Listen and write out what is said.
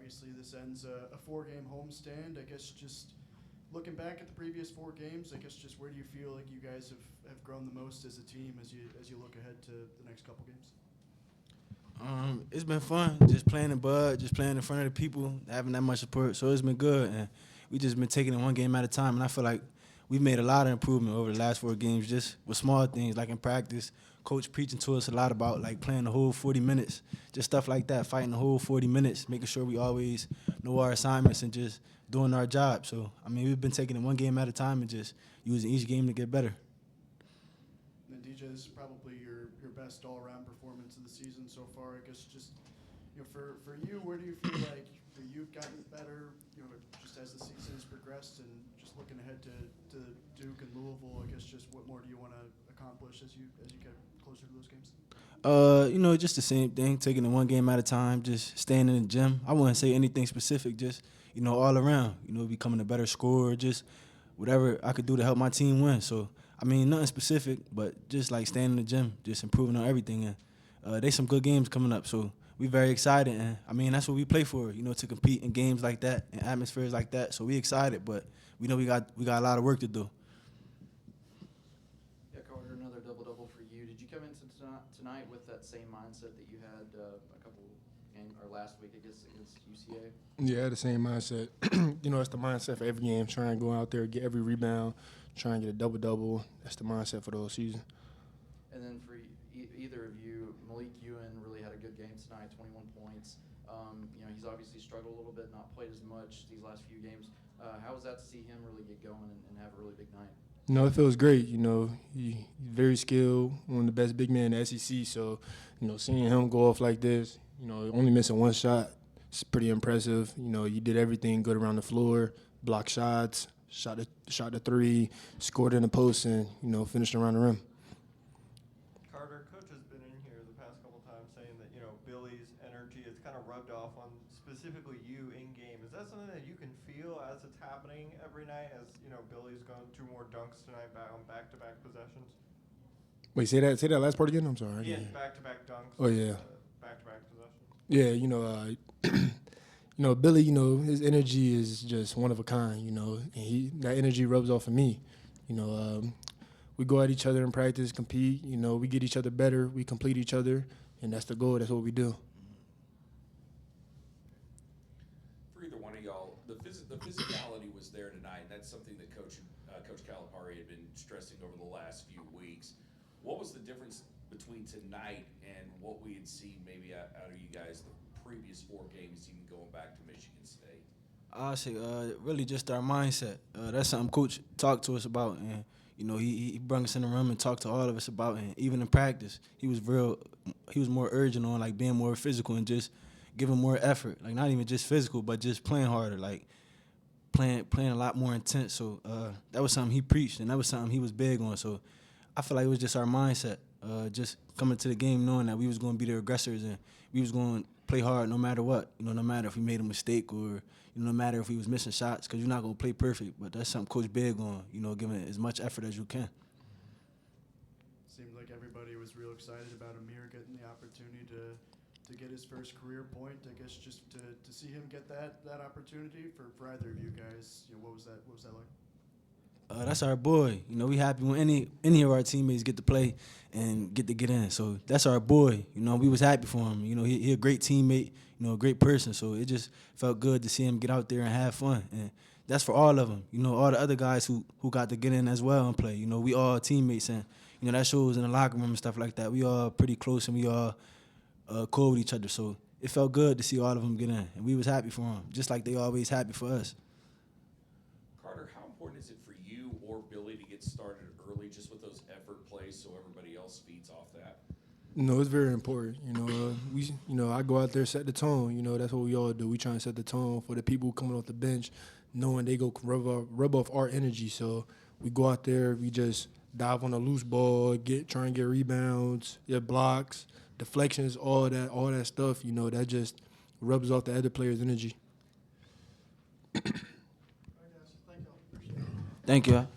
obviously this ends a four-game homestand. I guess just looking back at the previous four games, I guess just where do you feel like you guys have grown the most as a team as you look ahead to the next couple games? It's been fun just playing in Bud, just playing in front of the people, having that much support. So it's been good, and we just been taking it one game at a time. And I feel like we've made a lot of improvement over the last four games, just with small things like in practice. Coach preaching to us a lot about like playing the whole 40 minutes, just stuff like that, fighting the whole 40 minutes, making sure we always know our assignments and just doing our job. So I mean, we've been taking it one game at a time and just using each game to get better. And DJ, this is probably your best all-around performance of the season so far. I guess just for you, where do you feel like you've gotten better? Just as the season has progressed, and just looking ahead to Duke and Louisville. I guess just what more do you want to accomplish as you get closer to those games? Just the same thing, taking it one game at a time, just staying in the gym. I wouldn't say anything specific, just all around. Becoming a better scorer, just whatever I could do to help my team win. So I mean, nothing specific, but just like staying in the gym, just improving on everything. And there's some good games coming up, so we're very excited. And I mean, that's what we play for, to compete in games like that and atmospheres like that. So we excited, but we know we got a lot of work to do. Yeah, Karter, another double-double for you. Did you come into tonight with that same mindset that you had a couple games or last week against UCA? Yeah, the same mindset. It's the mindset for every game. Try and go out there, get every rebound, try and get a double-double. That's the mindset for the whole season. And then for either of you, Malik Ewan really had a good game tonight, 21 points. He's obviously struggled a little bit, not played as much these last few games. How was that to see him really get going and have a really big night? It feels great. He's very skilled, one of the best big men in the SEC. So, seeing him go off like this, only missing one shot, it's pretty impressive. You did everything good around the floor, blocked shots, shot the three, scored in the post, and, finished around the rim. Karter, Coach has been in here the past couple times saying that, Billy's energy is kind of rubbed off on specifically you in game. Is that something that you can feel as it's happening every night as, Billy's going two more dunks tonight on back-to-back possessions? Wait, say that last part again? I'm sorry. Yeah, back-to-back dunks. Oh, yeah. Back-to-back possessions. Yeah, Billy, his energy is just one of a kind, and that energy rubs off of me. We go at each other in practice, compete, we get each other better, we complete each other, and that's the goal, that's what we do. For either one of y'all, the physicality was there tonight, and that's something that Coach Calipari had been stressing over the last few weeks. What was the difference between tonight and what we had seen maybe out of you guys the previous four games, even going back to Michigan State? I say really just our mindset. That's something Coach talked to us about, and he brought us in the room and talked to all of us about. And even in practice, he was more urgent on like being more physical and just giving more effort. Like not even just physical, but just playing harder, like playing a lot more intense. So that was something he preached, and that was something he was big on. So I feel like it was just our mindset, just coming to the game knowing that we was going to be the aggressors and we was going to play hard no matter what. No matter if we made a mistake or no matter if we was missing shots, because you're not going to play perfect. But that's something Coach big on, giving as much effort as you can. Seemed like everybody was real excited about Amir getting the opportunity to get his first career point. I guess just to see him get that opportunity for either of you guys, what was that like? That's our boy. We happy when any of our teammates get to play and get in. So that's our boy. We was happy for him. He a great teammate, a great person. So it just felt good to see him get out there and have fun. And that's for all of them. All the other guys who got to get in as well and play. We all teammates, and that shows in the locker room and stuff like that. We all pretty close and we all cool with each other. So it felt good to see all of them get in, and we was happy for them, just like they always happy for us. Carter, how important is it for you or Billy to get started early just with those effort plays so everybody else feeds off that? It's very important. I go out there, set the tone. That's what we all do. We try and set the tone for the people coming off the bench, knowing they go rub off our energy. So we go out there, we just dive on a loose ball, try and get rebounds, get blocks, deflections, all that stuff. That just rubs off the other players' energy. Thank you.